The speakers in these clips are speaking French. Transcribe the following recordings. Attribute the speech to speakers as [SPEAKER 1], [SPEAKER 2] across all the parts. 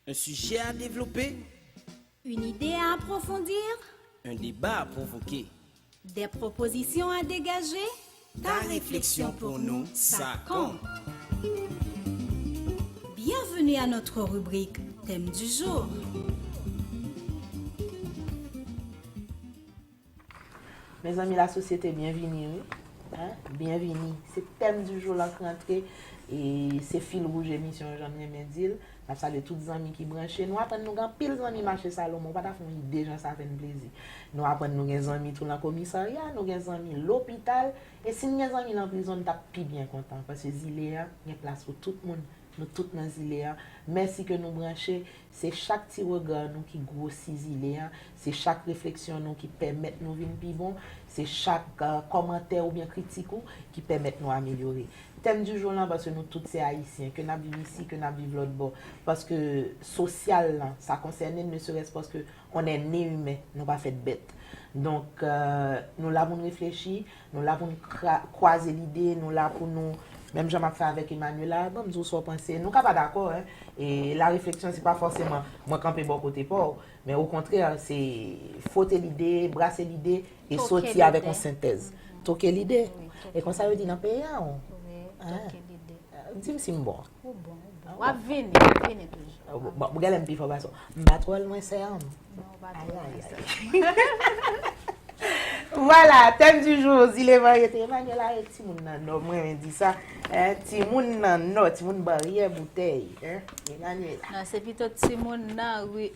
[SPEAKER 1] Un sujet à développer,
[SPEAKER 2] Une idée à approfondir,
[SPEAKER 1] un débat à provoquer.
[SPEAKER 2] des propositions à dégager.
[SPEAKER 1] Ta réflexion pour nous, ça compte.
[SPEAKER 2] Bienvenue à notre rubrique Thème du jour.
[SPEAKER 3] Mes amis, la société, bienvenue. Bienvenue. C'est le thème du jour là rentré et c'est fil rouge émission Jean-Michel Mendil. Je salue tous les amis qui branchent. Nous apprenons nous pile amis marché Salomon, pas faire une idée, ça fait un plaisir. Nous apprenons nous des amis tout dans le commissariat, nous des amis l'hôpital et si nous des amis dans la prison, nous sommes plus bien contents parce que Zilea, il y a place pour tout le monde. Nous tous dans Zilea. Merci que nous branchons. C'est chaque petit regard nous qui grossit Zilea. C'est chaque réflexion nous qui permet nous vivre plus bon. C'est chaque commentaire ou bien critique qui permet nous améliorer. Thème du jour là parce que nous tous c'est haïtiens que nous vivons ici, que nous vivons l'autre bord parce que social là, ça concerne ne serait-ce parce que on est né humain, nous pas fait bête. Donc nous là pour nous réfléchir, nous là pour nous croiser l'idée, nous là pour nous même j'en ai fait avec Emmanuel là, bon nous soit penser, nous pas d'accord hein. Et la réflexion c'est pas forcément moi camper bon côté pas, mais au contraire c'est fauter l'idée, brasser l'idée et sortir avec une synthèse. Toquer l'idée. Et comme ça veut dire dans pays dis-moi si bon.
[SPEAKER 4] Wa vini toujours.
[SPEAKER 3] Bon, regarde un peu information. M'ba trop loin c'est homme. Voilà, thème du jour, il est variété. Emmanuel a ti moun nan non, moi dit ça. Ti moun nan non, ti moun barrière bouteille, Emmanuel.
[SPEAKER 4] Non, c'est plutôt Timon nan oui,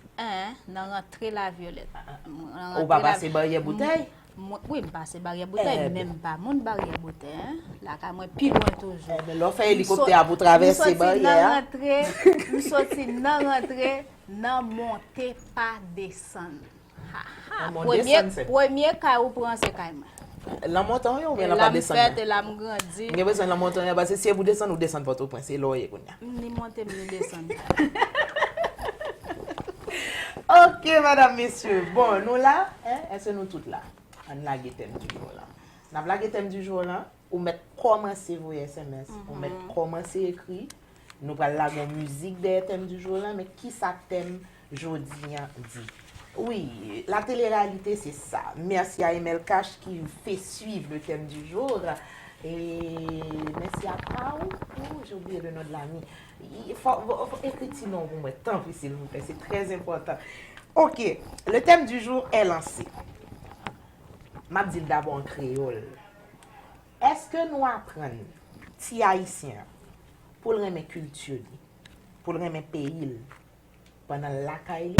[SPEAKER 4] nan rentrer la violette.
[SPEAKER 3] Ou pas passer barrière bouteille?
[SPEAKER 4] Oui, passer barrière bouteille, même pas mon barrière bouteille, la ka moi plus loin toujours.
[SPEAKER 3] Mais l'on fait hélicoptère pour traverser barrière.
[SPEAKER 4] Nous sorti nan rentrer, nan monter pas descendre. Premier cas ou prend c'est quand même.
[SPEAKER 3] La montagne ou bien la pas descendre?
[SPEAKER 4] La fête la m'grandi.
[SPEAKER 3] Il y a besoin de la montagne parce que si vous descendez ou descendre votre point, c'est loyer konya.
[SPEAKER 4] Ni monter ni descendre.
[SPEAKER 3] OK madame messieurs. Bon, nous là, est-ce que nous toutes là? On a le thème du jour là. On a le thème du jour là, ou mettre commencer vos SMS, ou mettre commencer écrit. Nous allons la musique des thèmes du jour là, mais qui ça thème jodi dit? Oui, la télé-réalité, c'est ça. Merci à Emel Cash qui fait suivre le thème du jour. Et merci à Pau. J'ai oublié le nom de l'ami. Il faut écrire ce nom pour moi. Tant pis, s'il vous plaît. C'est très important. OK. Le thème du jour est lancé. Je vais dire d'abord en créole. Est-ce que nous apprenons, si haïtiens, pour le remettre culture, pour le remettre pays, pendant la caille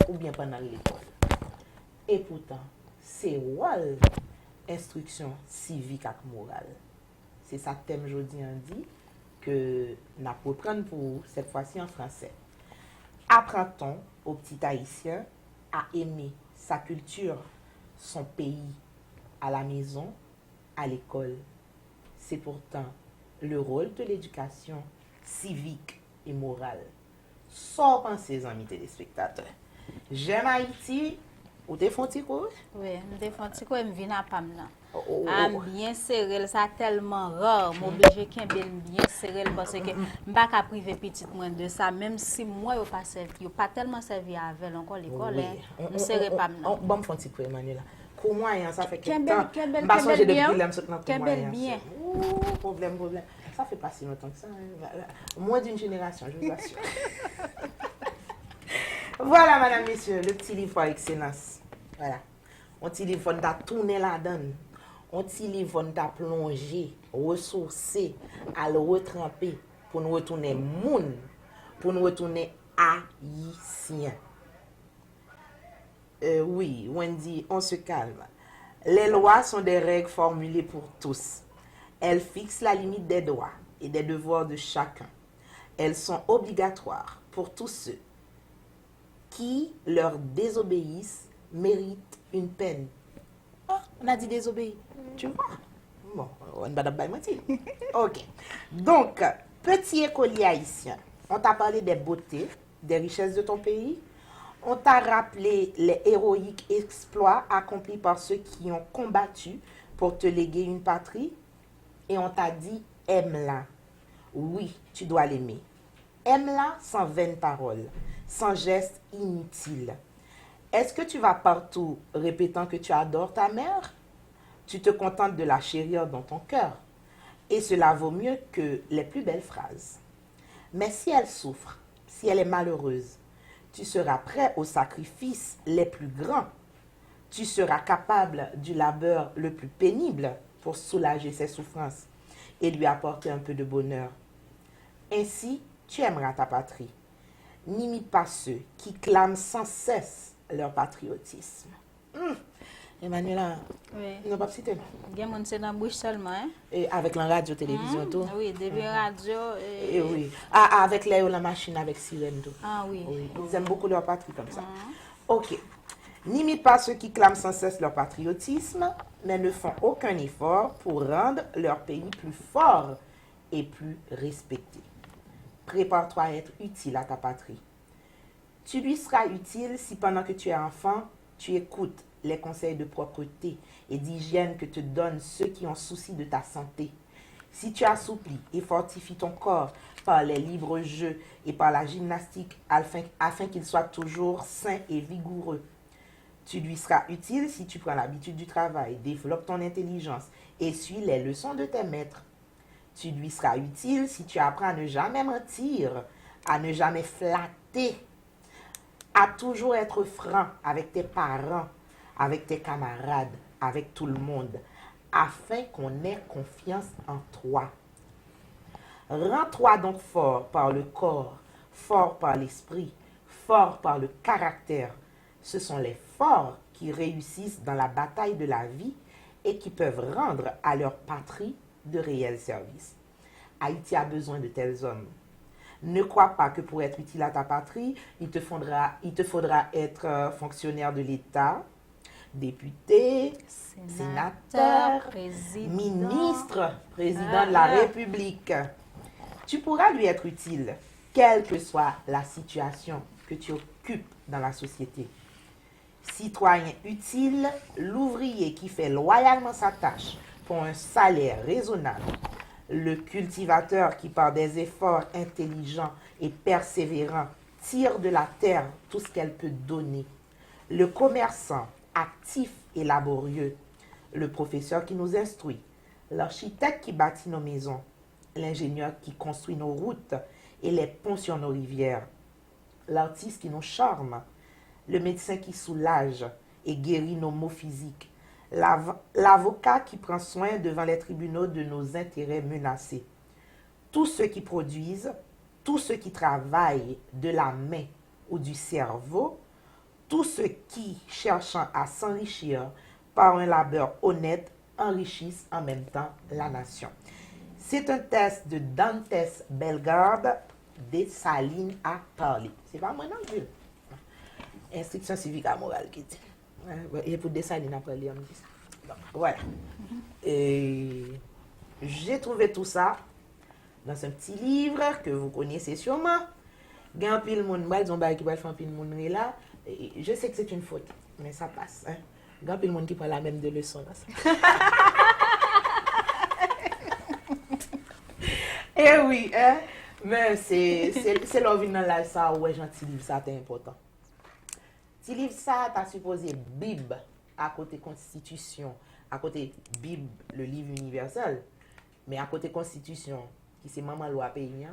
[SPEAKER 3] ou bien pendant l'école. Et pourtant, c'est rôle instruction civique et morale. C'est ça thème aujourd'hui on dit que nous reprendre pour cette fois-ci en français. Apprend-on aux petits haïtiens à aimer sa culture, son pays, à la maison, à l'école. C'est pourtant le rôle de l'éducation civique et morale. Sans penser, amis téléspectateurs. J'aime Haïti, ou te font quoi?
[SPEAKER 4] Oui, me font quoi me vient à pam là. Bien serré, ça tellement rare, m'obligé qu'un bien serré parce que m'pas ka priver petite moins de ça même si moi yo pas tellement servi avec encore l'école me serré pas là.
[SPEAKER 3] Bon font quoi Emmanuel. Comment ça fait
[SPEAKER 4] quel
[SPEAKER 3] temps.
[SPEAKER 4] Pas changer depuis l'aime sur notre
[SPEAKER 3] bien. Problème. Ça fait pas si longtemps que ça. Moins d'une génération, je vous assure. Voilà, madame, messieurs, le petit livre par excellence. Voilà. Un petit livre, on t'a tourné la donne. Un petit livre, on t'a plongé, ressourcé, à le retremper pour nous retourner moun, pour nous retourner haïtien. Oui, Wendy, on se calme. Les lois sont des règles formulées pour tous. Elles fixent la limite des droits et des devoirs de chacun. Elles sont obligatoires pour tous ceux qui leur désobéissent méritent une peine. Ah, on a dit désobéir. Tu vois? Bon, on va d'abord mentir. OK. Donc, petit écolier haïtien, on t'a parlé des beautés, des richesses de ton pays. On t'a rappelé les héroïques exploits accomplis par ceux qui ont combattu pour te léguer une patrie. Et on t'a dit, aime-la. Oui, tu dois l'aimer. Aime-la sans vaines paroles, sans gestes inutiles. Est-ce que tu vas partout répétant que tu adores ta mère? Tu te contentes de la chérir dans ton cœur. Et cela vaut mieux que les plus belles phrases. Mais si elle souffre, si elle est malheureuse, tu seras prêt aux sacrifices les plus grands. Tu seras capable du labeur le plus pénible pour soulager ses souffrances et lui apporter un peu de bonheur. Ainsi, tu aimeras ta patrie. N'imite pas ceux qui clament sans cesse leur patriotisme. Emmanuela,
[SPEAKER 4] Oui.
[SPEAKER 3] non pas citer.
[SPEAKER 4] Il y a des gens dans la bouche seulement. Hein?
[SPEAKER 3] Et avec la radio, télévision, tout.
[SPEAKER 4] Oui, depuis radio.
[SPEAKER 3] Et oui. Ah, avec la machine, avec sirène, tout.
[SPEAKER 4] Ah oui.
[SPEAKER 3] Oui. Ils aiment beaucoup leur patrie comme ça. Ok. N'imite pas ceux qui clament sans cesse leur patriotisme, mais ne font aucun effort pour rendre leur pays plus fort et plus respecté. Prépare-toi à être utile à ta patrie. Tu lui seras utile si pendant que tu es enfant, tu écoutes les conseils de propreté et d'hygiène que te donnent ceux qui ont souci de ta santé. Si tu assouplis et fortifies ton corps par les libres jeux et par la gymnastique afin qu'il soit toujours sain et vigoureux. Tu lui seras utile si tu prends l'habitude du travail, développes ton intelligence et suis les leçons de tes maîtres. Tu lui seras utile si tu apprends à ne jamais mentir, à ne jamais flatter, à toujours être franc avec tes parents, avec tes camarades, avec tout le monde, afin qu'on ait confiance en toi. Rends-toi donc fort par le corps, fort par l'esprit, fort par le caractère. Ce sont les forts qui réussissent dans la bataille de la vie et qui peuvent rendre à leur patrie de réels services. Haïti a besoin de tels hommes. Ne crois pas que pour être utile à ta patrie, il te faudra être fonctionnaire de l'État, député, sénateur, ministre, président de la République. Tu pourras lui être utile, quelle que soit la situation que tu occupes dans la société. Citoyen utile, l'ouvrier qui fait loyalement sa tâche pour un salaire raisonnable. Le cultivateur qui, par des efforts intelligents et persévérants, tire de la terre tout ce qu'elle peut donner. Le commerçant actif et laborieux. Le professeur qui nous instruit. L'architecte qui bâtit nos maisons. L'ingénieur qui construit nos routes et les ponts sur nos rivières. L'artiste qui nous charme. Le médecin qui soulage et guérit nos maux physiques. L'avocat qui prend soin devant les tribunaux de nos intérêts menacés. Tous ceux qui produisent, tous ceux qui travaillent de la main ou du cerveau, tous ceux qui, cherchant à s'enrichir par un labeur honnête, enrichissent en même temps la nation. C'est un test de Dantes Bellegarde, Dessalines à parler. C'est pas moi non plus. Instruction civique et morale qui dit. Et pour Dessalines à parler, on dit ça. Donc, voilà. Et j'ai trouvé tout ça dans un petit livre que vous connaissez sûrement. Gan pile moun, moi, ils ont qui va faire un pile moun là. Et je sais que c'est une faute, mais ça passe. Hein? Gan pile moun qui prend la même de leçon là. Eh oui, hein? Mais c'est leur vie dans la ça, ouais, gentil livre, ça c'est important. Petit livre, ça, t'as supposé Bible à côté Constitution, à côté Bible, le livre universel, mais à côté Constitution, qui c'est maman loi pays,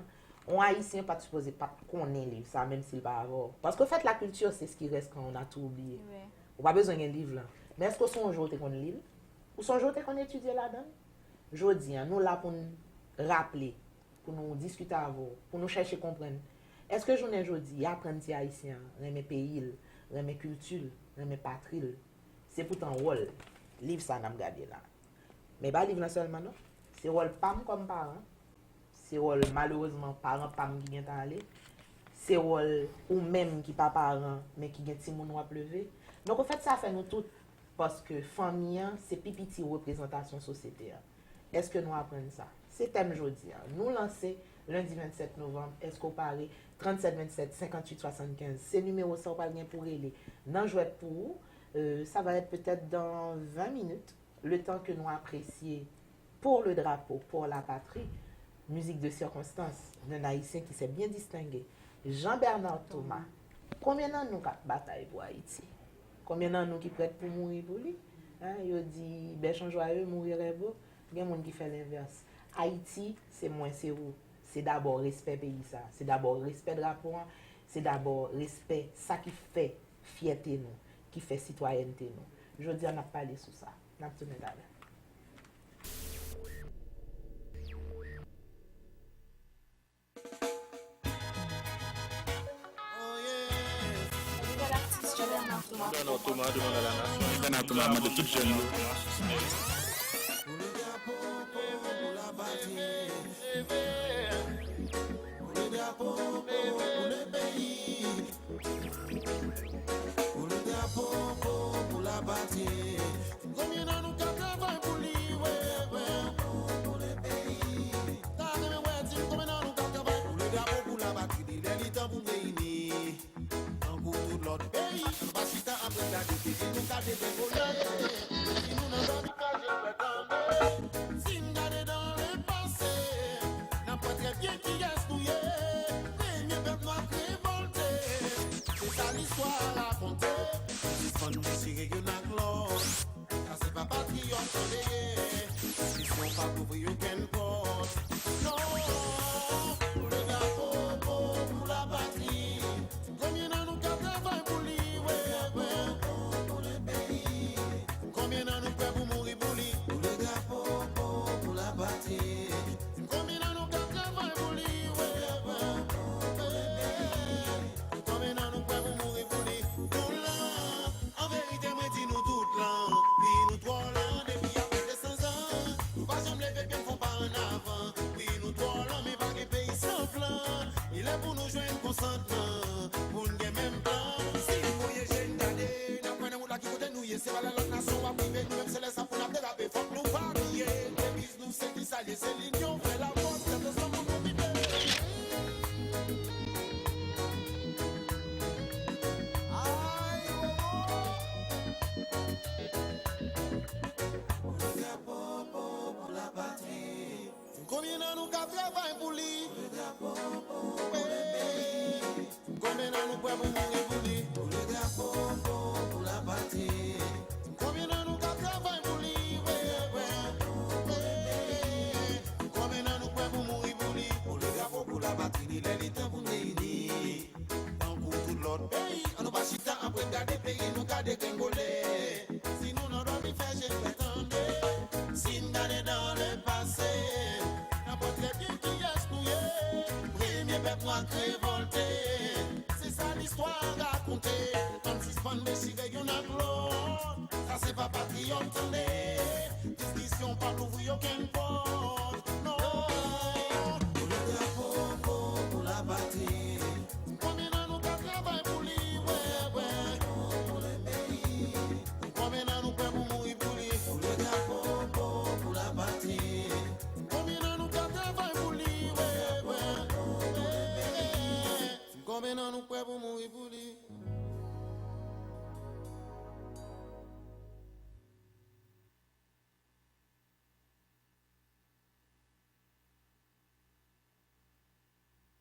[SPEAKER 3] on haïtien pas supposé pas connaître livre ça, même s'il va avoir. Parce que en fait, la culture, c'est ce qui reste quand on a tout oublié. Oui. On n'a pas besoin d'un livre là. Mais est-ce que son jour, tu qu'on livre? Ou son jour, tu qu'on étudie là-dedans? Jodi, nous là pour nous rappeler, pour nous discuter avec vous, pour nous chercher à comprendre. Est-ce que journée jodi, apprendre si haïtien, mes pays, mes cultures, mes patries, c'est pourtant rôle. Livre ça n'a pas gardé là. Mais pas livre là seulement non. C'est rôle pas comme parent. C'est rôle malheureusement parent pas qui vient aller. C'est rôle ou même qui pas parent mais qui vient ti moun à pleuver. Donc en fait ça fait nous tout parce que famille c'est pipiti représentation société. Est-ce que nous apprenons ça? C'est thème jodi. Nous lancer lundi 27 novembre, est-ce qu'on parle 37 27 58 75. C'est numéro ça on pas bien pour aller. Dans jouet pour ça va être peut-être dans 20 minutes le temps que nous apprécions pour le drapeau, pour la patrie. musique de circonstance, d'un haïtien qui s'est bien distingué. Jean-Bernard Thomas, combien d'années nous avons bataille pour Haïti? Combien d'années nous qui prêtent pour mourir pour lui? Hein, il dit, Béchon joyeux, mourir est beau. Il y a des gens qui font l'inverse. Haïti, c'est moins c'est où? C'est d'abord respect pays ça. C'est d'abord respect drapeau. C'est d'abord respect ça qui fait fierté nous, qui fait citoyenneté nous. Je dis, on a parlé sur ça. On a tourné là.
[SPEAKER 5] Bernard Thomas demande à la nation. Bernard Thomas m'a de toute jeune.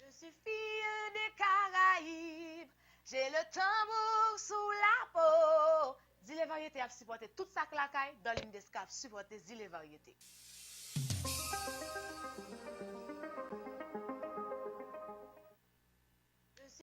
[SPEAKER 6] Je suis fille des Caraïbes, j'ai le tambour sous la peau. Dis les variétés à supporter toute sa clacaille dans l'hymne d'escape supporter dis les variétés.